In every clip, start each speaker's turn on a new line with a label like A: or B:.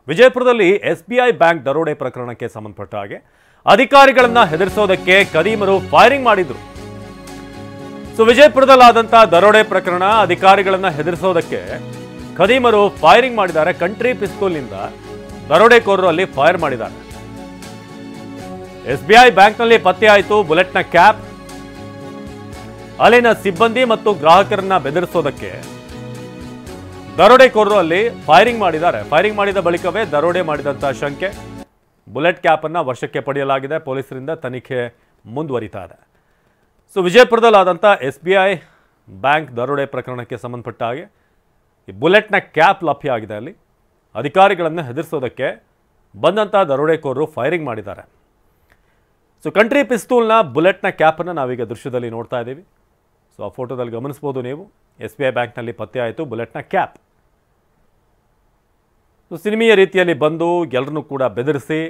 A: ವಿಜಯಪುರದಲ್ಲಿ SBI bank ದರೋಡೆ ಪ್ರಕರಣಕ್ಕೆ ಸಂಬಂಧಪಟ್ಟ ಹಾಗೆ ಅಧಿಕಾರಿಗಳನ್ನ ಹೆದರಿಸೋದಕ್ಕೆ ಕದೀಮರು ಫೈರಿಂಗ್ ಮಾಡಿದ್ರು. ವಿಜಯಪುರದಲ್ಲಾದಂತ ದರೋಡೆ ಪ್ರಕರಣ ಅಧಿಕಾರಿಗಳನ್ನ ಹೆದರಿಸೋದಕ್ಕೆ ಕದೀಮರು ಫೈರಿಂಗ್ ಮಾಡಿದ್ದಾರೆ. ಕಂಟ್ರಿ ಪಿಸ್ತೂಲ್ನಿಂದ ದರೋಡೆಕೋರರು ಅಲ್ಲಿ ಫೈರ್ ಮಾಡಿದ್ದಾರೆ. ಎಸ್ಬಿಐ ಬ್ಯಾಂಕ್ನಲ್ಲಿ ಪತ್ತೆಯಾಯಿತು ಬುಲೆಟ್ನ ಕ್ಯಾಪ್. ಅಲ್ಲಿನ ಸಿಬ್ಬಂದಿ ಮತ್ತು ಗ್ರಾಹಕರನ್ನ ಬೆದರಿಸೋದಕ್ಕೆ ದರೋಡೆಕೋರರು ಅಲ್ಲಿ ಫೈರಿಂಗ್ ಮಾಡಿದ್ದಾರೆ. ಫೈರಿಂಗ್ ಮಾಡಿದ ಬಳಿಕವೇ ದರೋಡೆ ಮಾಡಿದಂತಹ ಶಂಕೆ. ಬುಲೆಟ್ ಕ್ಯಾಪ್ ಅನ್ನ ವಶಕ್ಕೆ ಪಡೆಯಲಾಗಿದೆ. ಪೊಲೀಸರಿಂದ ತನಿಖೆ ಮುಂದುವರಿತಾ ಇದೆ. ವಿಜಯಪುರದಲ್ಲಾದಂಥ ಎಸ್ಬಿಐ ಬ್ಯಾಂಕ್ ದರೋಡೆ ಪ್ರಕರಣಕ್ಕೆ ಸಂಬಂಧಪಟ್ಟ ಹಾಗೆ ಈ ಬುಲೆಟ್ನ ಕ್ಯಾಪ್ ಲಭ್ಯ ಆಗಿದೆ. ಅಲ್ಲಿ ಅಧಿಕಾರಿಗಳನ್ನು ಹೆದರಿಸೋದಕ್ಕೆ ಬಂದಂಥ ದರೋಡೆಕೋರರು ಫೈರಿಂಗ್ ಮಾಡಿದ್ದಾರೆ. ಕಂಟ್ರಿ ಪಿಸ್ತೂಲ್ನ ಬುಲೆಟ್ನ ಕ್ಯಾಪನ್ನು ನಾವೀಗ ದೃಶ್ಯದಲ್ಲಿ ನೋಡ್ತಾ ಇದ್ದೀವಿ. ಆ ಫೋಟೋದಲ್ಲಿ ಗಮನಿಸ್ಬೋದು ನೀವು. ಎಸ್ಬಿಐ ಬ್ಯಾಂಕ್ನಲ್ಲಿ ಪತ್ತೆ ಆಯಿತು ಬುಲೆಟ್ನ ಕ್ಯಾಪ್. ಸಿನಿಮೀಯ ರೀತಿಯಲ್ಲಿ ಬಂದು ಎಲ್ಲರನ್ನೂ ಕೂಡ ಬೆದರಿಸಿ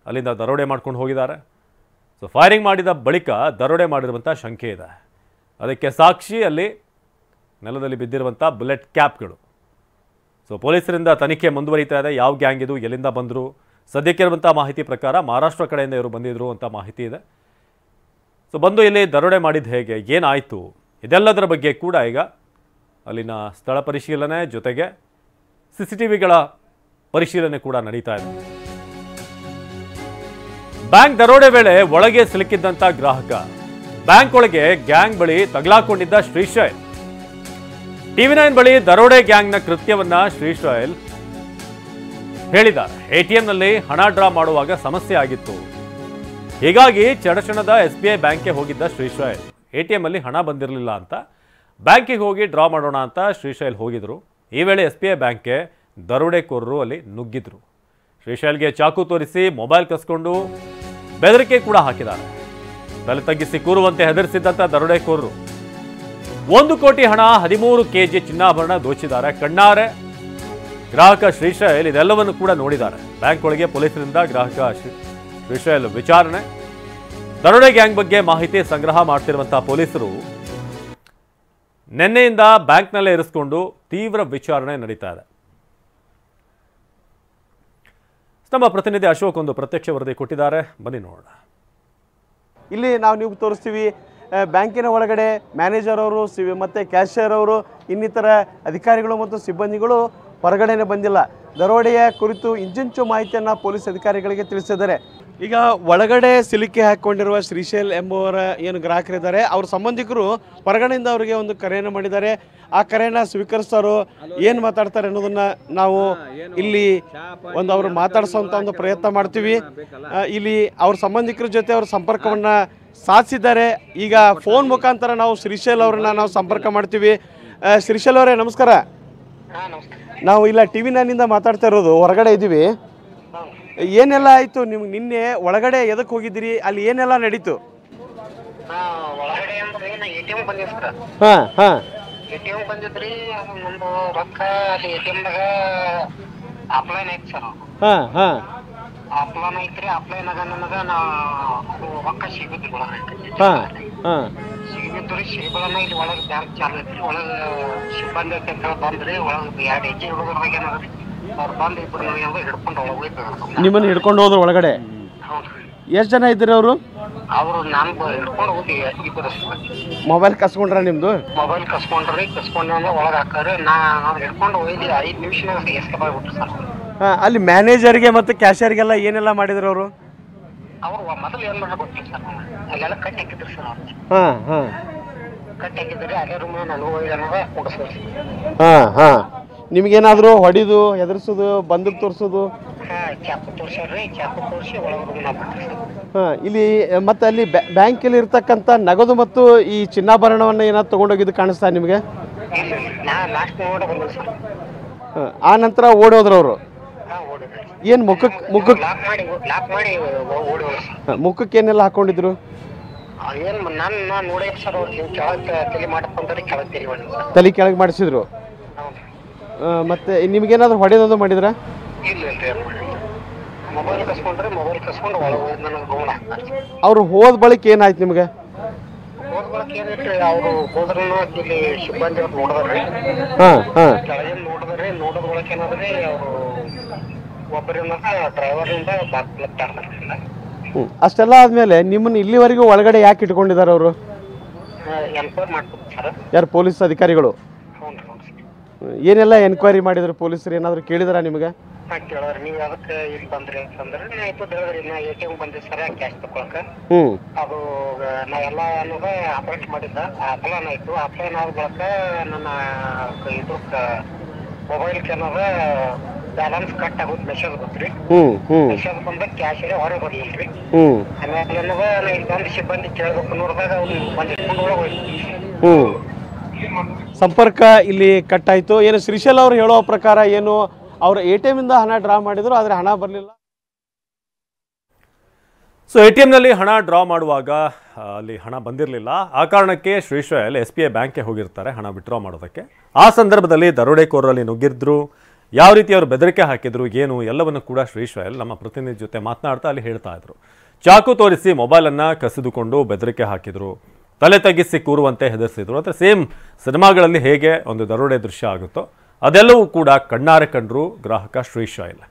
A: ಅಲ್ಲಿಂದ ದರೋಡೆ ಮಾಡ್ಕೊಂಡು ಹೋಗಿದ್ದಾರೆ. ಫೈರಿಂಗ್ ಮಾಡಿದ ಬಳಿಕ ದರೋಡೆ ಮಾಡಿರುವಂಥ ಶಂಕೆ ಇದೆ. ಅದಕ್ಕೆ ಸಾಕ್ಷಿ ಅಲ್ಲಿ ನೆಲದಲ್ಲಿ ಬಿದ್ದಿರುವಂಥ ಬುಲೆಟ್ ಕ್ಯಾಪ್ಗಳು. ಪೊಲೀಸರಿಂದ ತನಿಖೆ ಮುಂದುವರಿತಾ ಇದೆ. ಯಾವ ಗ್ಯಾಂಗ್ ಇದು, ಎಲ್ಲಿಂದ ಬಂದರು? ಸದ್ಯಕ್ಕಿರುವಂಥ ಮಾಹಿತಿ ಪ್ರಕಾರ ಮಹಾರಾಷ್ಟ್ರ ಕಡೆಯಿಂದ ಇವರು ಬಂದಿದ್ರು ಅಂತ ಮಾಹಿತಿ ಇದೆ. ಬಂದು ಇಲ್ಲಿ ದರೋಡೆ ಮಾಡಿದ್ದು ಹೇಗೆ, ಏನಾಯಿತು, ಇದೆಲ್ಲದರ ಬಗ್ಗೆ ಕೂಡ ಈಗ ಅಲ್ಲಿನ ಸ್ಥಳ ಪರಿಶೀಲನೆ ಜೊತೆಗೆ CCTVಗಳ ಪರಿಶೀಲನೆ ಕೂಡ ನಡೀತಾ ಇದೆ. ಬ್ಯಾಂಕ್ ದರೋಡೆ ವೇಳೆ ಒಳಗೆ ಸಿಲುಕಿದ್ದಂಥ ಗ್ರಾಹಕ ಬ್ಯಾಂಕ್ ಒಳಗೆ ಗ್ಯಾಂಗ್ ಬಳಿ ತಗಲಾಕೊಂಡಿದ್ದ ಶ್ರೀಶೈಲ್. TV9 ಬಳಿ ದರೋಡೆ ಗ್ಯಾಂಗ್ನ ಕೃತ್ಯವನ್ನ ಶ್ರೀಶೈಲ್ ಹೇಳಿದ್ದಾರೆ. ATMನಲ್ಲಿ ಹಣ ಡ್ರಾ ಮಾಡುವಾಗ ಸಮಸ್ಯೆ ಆಗಿತ್ತು. ಹೀಗಾಗಿ ಚಡಚಣದ SBI ಬ್ಯಾಂಕ್ಗೆ ಹೋಗಿದ್ದ ಶ್ರೀಶೈಲ್ ATM ಅಲ್ಲಿ ಹಣ ಬಂದಿರಲಿಲ್ಲ ಅಂತ ಬ್ಯಾಂಕಿಗೆ ಹೋಗಿ ಡ್ರಾ ಮಾಡೋಣ ಅಂತ ಶ್ರೀಶೈಲ್ ಹೋಗಿದ್ರು. ಈ ವೇಳೆ SBI ಬ್ಯಾಂಕ್ಗೆ ದರೋಡೆಕೋರರು ಅಲ್ಲಿ ನುಗ್ಗಿದ್ರು. ಶ್ರೀಶೈಲ್ಗೆ ಚಾಕು ತೋರಿಸಿ ಮೊಬೈಲ್ ಕಸ್ಕೊಂಡು ಬೆದರಿಕೆ ಕೂಡ ಹಾಕಿದ್ದಾರೆ. ತಲೆ ತಗ್ಗಿಸಿ ಕೂರುವಂತೆ ಹೆದರಿಸಿದ್ದಂಥ ದರೋಡೆಕೋರರು 1 ಕೋಟಿ ಹಣ, 13 kg ಚಿನ್ನಾಭರಣ ದೋಚಿದ್ದಾರೆ. ಕಣ್ಣಾರೆ ಗ್ರಾಹಕ ಶ್ರೀಶೈಲ್ ಇದೆಲ್ಲವನ್ನು ಕೂಡ ನೋಡಿದ್ದಾರೆ. ಬ್ಯಾಂಕ್ ಒಳಗೆ ಪೊಲೀಸರಿಂದ ಗ್ರಾಹಕ ಶ್ರೀಶೈಲ್ ವಿಚಾರಣೆ. ದರೋಡೆ ಗ್ಯಾಂಗ್ ಬಗ್ಗೆ ಮಾಹಿತಿ ಸಂಗ್ರಹ ಮಾಡ್ತಿರುವಂತಹ ಪೊಲೀಸರು ನಿನ್ನೆಯಿಂದ ಬ್ಯಾಂಕ್ನಲ್ಲೇ ಇರಿಸಿಕೊಂಡು ತೀವ್ರ ವಿಚಾರಣೆ ನಡೀತಾ ಇದೆ. ನಮ್ಮ ಪ್ರತಿನಿಧಿ ಅಶೋಕ್ ಒಂದು ಪ್ರತ್ಯಕ್ಷ ವರದಿ ಕೊಟ್ಟಿದ್ದಾರೆ, ಬನ್ನಿ ನೋಡೋಣ.
B: ಇಲ್ಲಿ ನಾವು ನೀವು ತೋರಿಸ್ತೀವಿ ಬ್ಯಾಂಕಿನ ಒಳಗಡೆ ಮ್ಯಾನೇಜರ್ ಅವರು ಮತ್ತು ಕ್ಯಾಶಿಯರ್ ಅವರು ಇನ್ನಿತರ ಅಧಿಕಾರಿಗಳು ಮತ್ತು ಸಿಬ್ಬಂದಿಗಳು ಹೊರಗಡೆನೇ ಬಂದಿಲ್ಲ. ದರೋಡೆಯ ಕುರಿತು ಇಂಚಿಂಚು ಮಾಹಿತಿಯನ್ನು ಪೊಲೀಸ್ ಅಧಿಕಾರಿಗಳಿಗೆ ತಿಳಿಸಿದ್ದಾರೆ. ಈಗ ಒಳಗಡೆ ಸಿಲುಕಿ ಹಾಕಿಕೊಂಡಿರುವ ಶ್ರೀಶೈಲ್ ಎಂಬುವರ ಏನು ಗ್ರಾಹಕರಿದ್ದಾರೆ, ಅವ್ರ ಸಂಬಂಧಿಕರು ಹೊರಗಡೆಯಿಂದ ಅವರಿಗೆ ಒಂದು ಕರೆಯನ್ನು ಮಾಡಿದ್ದಾರೆ. ಆ ಕರೆಯನ್ನು ಸ್ವೀಕರಿಸೋರು ಏನು ಮಾತಾಡ್ತಾರೆ ಅನ್ನೋದನ್ನು ನಾವು ಇಲ್ಲಿ ಒಂದು ಅವರು ಮಾತಾಡಿಸೋಂಥ ಒಂದು ಪ್ರಯತ್ನ ಮಾಡ್ತೀವಿ. ಇಲ್ಲಿ ಅವ್ರ ಸಂಬಂಧಿಕರ ಜೊತೆ ಅವ್ರ ಸಂಪರ್ಕವನ್ನು ಸಾಧಿಸಿದ್ದಾರೆ. ಈಗ ಫೋನ್ ಮುಖಾಂತರ ನಾವು ಶ್ರೀಶೈಲ್ ಅವ್ರನ್ನ ನಾವು ಸಂಪರ್ಕ ಮಾಡ್ತೀವಿ. ಶ್ರೀಶೈಲ್ ಅವರೇ ನಮಸ್ಕಾರ. ನಾವು ಇಲ್ಲ TV9 ಮಾತಾಡ್ತಾ ಇರೋದು, ಹೊರಗಡೆ ಇದ್ದೀವಿ. ಏನೆಲ್ಲ ಆಯಿತು ನಿಮ್ಗೆ? ನಿನ್ನೆ ಒಳಗಡೆ ಎದಕ್ಕೆ ಹೋಗಿದ್ದೀರಿ? ಅಲ್ಲಿ ಏನೆಲ್ಲ ನಡೀತು? ಹಾಂ ಹಾಂ
C: ATM ಬಂದಿದ್ರಿ, ನಮ್ದು ರೊಕ್ಕ ಅಲ್ಲಿ ATMದಾಗ ಅಪ್ಲೈನ್ ಐತಿ ಸರ್.
B: ಹಾಂ ಹಾಂ
C: ಅಪ್ಲೈನ್ ಐತ್ರಿ. ಅಪ್ಲೈನಾಗ ನನಗೆ ನಾವು ರೊಕ್ಕ ಸಿಗುದ್ರಿ ಒಳಗೆ.
B: ಹಾಂ ಹಾಂ
C: ಸಿಗಿದ್ರಿ. ಸಿಗೋಣ ಇಲ್ಲಿ ಒಳಗೆ ಬ್ಯಾಂಕ್ ಚಾಲು ಐತ್ರಿ. ಒಳಗೆ ಸಿಬ್ಬಂದಿ ಅಂತ ಬಂದ್ರಿ. ಒಳಗೆ 2 ಹೆಜ್ಜೆ ಹುಡುಗರಾಗ ಏನದ್ರಿ ಅವ್ರು ಬಂದು ಇಬ್ಬರು ಹಿಡ್ಕೊಂಡು ಒಳಗೆ ಹೋಯ್ತು.
B: ನಿಮ್ಮನ್ನು ಹಿಡ್ಕೊಂಡು ಹೋದ್ರು ಒಳಗಡೆ?
C: ಹೌದ್ರಿ.
B: ಎಷ್ಟು ಜನ ಇದ್ದೀರಿ ಅವರು?
C: ಅವರು ನಾನು ಹಿಡ್ಕೊಂಡು ಹೋಗಿ ಇಬ್ಬರು
B: ಮೊಬೈಲ್ ಕಸ್ಕೊಂಡ್ರ ನಿಮ್ಮದು?
C: ಮೊಬೈಲ್ ಕಸ್ಕೊಂಡ್ರಿ. ಕಸ್ಕೊಂಡ್ರೆ ಒಳಗೆ ಹಾಕಾರೆ ನಾನು ಹಿಡ್ಕೊಂಡು ಹೋಯ್ದು 5 ನಿಮಿಷನಾಗ ಎಸ್ಕೇಪ್ ಆಗ್ಬಿಟ್ರು ಸರ್.
B: ಹಾಂ, ಅಲ್ಲಿ ಮ್ಯಾನೇಜರ್ಗೆ ಮತ್ತು ಕ್ಯಾಶಿಯರ್ಗೆಲ್ಲ ಏನೆಲ್ಲ ಮಾಡಿದ್ರು ಅವರು?
C: ಅವರು ಮೊದಲು ಏನು ಮಾಡೋದು ಗೊತ್ತಿಲ್ಲ ಸರ್. ಅಲ್ಲೆಲ್ಲ ಕಟ್ಟಿ ಹಾಕಿದ್ರು ಸರ್ ಅವ್ರು.
B: ಹಾಂ ಹಾಂ
C: ಕಟ್ಟಿ ಹಾಕಿದ್ರಿ. ಅದೇ ರೂಮ್ ನಾನು ಏನದ ಕೊಡಿಸ್ಬೇಕು.
B: ಹಾಂ ಹಾಂ ನಿಮಗೇನಾದರೂ ಹೊಡಿದು ಹೆದರ್ಸೋದು, ಬಂದೂಕು ತೋರಿಸೋದು?
C: ಚಾಕು ತೋರ್ಸ್ಯಾರ್ರಿ. ಚಾಕು ತೋರಿಸಿ ಒಳಗೆ ರೂಮ್ ಹಾಕ್ಬಿಟ್ರಿ ಸರ್.
B: ಹಾಂ, ಇಲ್ಲಿ ಮತ್ತು ಅಲ್ಲಿ ಬ್ಯಾಂಕಲ್ಲಿ ಇರ್ತಕ್ಕಂಥ ನಗದು ಮತ್ತು ಈ ಚಿನ್ನಾಭರಣವನ್ನು ಏನಾದ್ರು ತೊಗೊಂಡೋಗಿದ್ದು ಕಾಣಿಸ್ತಾ ನಿಮಗೆ?
C: ಇಲ್ಲ, ನಾ ಲಾಸ್ಟ್ ನೋಡಿ ಬಂದ್ರು ಸರ್.
B: ಹಾಂ, ಆ ನಂತರ ಓಡೋದ್ರು ಅವರು?
C: ಹಾಂ, ಓಡಿದ್ರಿ.
B: ಏನು ಮುಖಕ್ಕೆ
C: ಲಾಕ್ ಮಾಡಿ ಓಡಿ ಸರ್.
B: ಮುಖಕ್ಕೆ ಏನೆಲ್ಲ ಹಾಕ್ಕೊಂಡಿದ್ರು?
C: ಏನು ನಾನು ನೋಡಿ ಸರ್. ಅವ್ರು ನೀವು ಕೆಳಗೆ ತಲೆ ಮಾಡಪ್ಪಂದ್ರೆ ಕೆಳಗೆ ತಲೆ ಮಾಡಿ ಸರ್.
B: ತಲೆ ಕೆಳಗೆ ಮಾಡಿಸಿದ್ರು?
C: ಹೌದು.
B: ಮತ್ತು ನಿಮಗೇನಾದ್ರು ಹೊಡೆಯೋದು ಮಾಡಿದ್ರ?
C: ಇಲ್ಲ ಇಲ್ರಿ. ಮೊಬೈಲ್ ಕಸ್ಕೊಂಡ್ರೆ ಮೊಬೈಲ್ ಕಸ್ಕೊಂಡು ಒಳಗೆ ಹೋಗಿ ನನಗೆ ರೂಮ್ ಹಾಕ್ತಾರೆ.
B: ಅವರು ಹೋದ ಬಳಿಕ ಏನಾಯ್ತು ನಿಮಗೆ?
C: ಹೋದ ಬಳಿಕ ಏನೈತ್ರಿ, ಅವರು ಹೋದ್ರೂ ಇಲ್ಲಿ ಸಿಬ್ಬಂದಿ ನೋಡಿದ್ರಿ.
B: ಹಾಂ ಹಾಂ
C: ಕೆಳಗಿನ ನೋಡಿದ್ರಿ. ನೋಡೋದ್ ಒಳಗೆ ಏನಾದ್ರಿ ಅವರು ಒಬ್ಬರಿಂದ ಡ್ರೈವರಿಂದ ಬಾಕ್ಲತ್ತಾರ.
B: ಅಷ್ಟೆಲ್ಲ ಆದಮೇಲೆ ನಿಮ್ಮನ್ನು ಇಲ್ಲಿವರೆಗೂ ಒಳಗಡೆ ಯಾಕೆ ಇಟ್ಕೊಂಡಿದ್ದಾರೆ ಅವರು?
C: ಎನ್ಕ್ವೈರಿ ಮಾಡ್ತಾರೆ ಸರ್.
B: ಯಾರು ಪೊಲೀಸ್ ಅಧಿಕಾರಿಗಳು? ಏನೆಲ್ಲ ಎನ್ಕ್ವೈರಿ ಮಾಡಿದ್ರು ಪೊಲೀಸರು? ಏನಾದರೂ ಕೇಳಿದಾರ ನಿಮಗೆ?
C: ಕೇಳಿದ್ರಿ ನೀವು ಅದಕ್ಕೆ ಇಲ್ಲಿ ಬಂದ್ರಿ ಅಂತಂದ್ರೆ ಹೇಳಿದ್ರಿ ನಾ ATM ಬಂದಿ ಸರ್ ಕ್ಯಾಶ್ ತಗೊಳಕ. ಅದು ನಾ ಎಲ್ಲ ಅನ್ನೋದ ಆಪರೇಟ್ ಮಾಡಿದ್ದ ಅಪ್ಲೈನ್ ಆಯ್ತು. ಅಪ್ಲೈನ್ ಆದ ಬಳಕ ನನ್ನ ಇದು ಮೊಬೈಲ್ಗೆ ಏನದ ಬ್ಯಾಲೆನ್ಸ್ ಕಟ್ ಆಗೋದು ಮೆಸೇಜ್ ಬಂದ್ರಿ. ಮೆಸೇಜ್ ಬಂದಾಗ ಕ್ಯಾಶ್ ಹೊರಗೆ ಬರ್ಲಿಲ್ರಿ. ಆಮೇಲೆ ಏನದ ನಾ ಇಲ್ಲಿ ಬಂದು ಸಿಬ್ಬಂದಿ ಕೇಳ್ಬೇಕು ನೋಡಿದಾಗ ಅವ್ರು ಬಂದು ಇಟ್ಕೊಂಡು ಒಳಗೆ ಹೋಯ್ತು.
B: ಸಂಪರ್ಕ ಇಲ್ಲಿ ಕಟ್ ಆಯಿತು. ಏನು ಶ್ರೀಶೈಲ್ ಅವರು ಹೇಳೋ ಪ್ರಕಾರ ಏನು ಅವರು ATM ಇಂದ ಹಣ ಡ್ರಾ ಮಾಡಿದ್ರು, ಆದರೆ ಹಣ ಬರಲಿಲ್ಲ.
A: ಸೊ ATMನಲ್ಲಿ ಹಣ ಡ್ರಾ ಮಾಡುವಾಗ ಅಲ್ಲಿ ಹಣ ಬಂದಿರಲಿಲ್ಲ. ಆ ಕಾರಣಕ್ಕೆ ಶ್ರೀಶೈಲ್ SBI ಬ್ಯಾಂಕ್ಗೆ ಹೋಗಿರ್ತಾರೆ ಹಣ ವಿತ್ಡ್ರಾ ಮಾಡೋದಕ್ಕೆ. ಆ ಸಂದರ್ಭದಲ್ಲಿ ದರೋಡೆಕೋರರಲ್ಲಿ ನುಗ್ಗಿದ್ರು, ಯಾವ ರೀತಿ ಅವರು ಬೆದರಿಕೆ ಹಾಕಿದ್ರು ಏನು ಎಲ್ಲವನ್ನು ಕೂಡ ಶ್ರೀಶೈಲ್ ನಮ್ಮ ಪ್ರತಿನಿಧಿ ಜೊತೆ ಮಾತನಾಡ್ತಾ ಅಲ್ಲಿ ಹೇಳ್ತಾ ಇದ್ರು. ಚಾಕು ತೋರಿಸಿ ಮೊಬೈಲನ್ನು ಕಸಿದುಕೊಂಡು ಬೆದರಿಕೆ ಹಾಕಿದ್ರು, ತಲೆ ತಗ್ಗಿಸಿ ಕೂರುವಂತೆ ಹೆದರಿಸಿದ್ರು. ಅಂದರೆ ಸೇಮ್ ಸಿನಿಮಾಗಳಲ್ಲಿ ಹೇಗೆ ಒಂದು ದರೋಡೆ ದೃಶ್ಯ ಆಗುತ್ತೋ ಅದೆಲ್ಲವೂ ಕೂಡ ಕಣ್ಣಾರೆ ಕಂಡ್ರು ಗ್ರಾಹಕ ಶ್ರೀಶೈಲ್.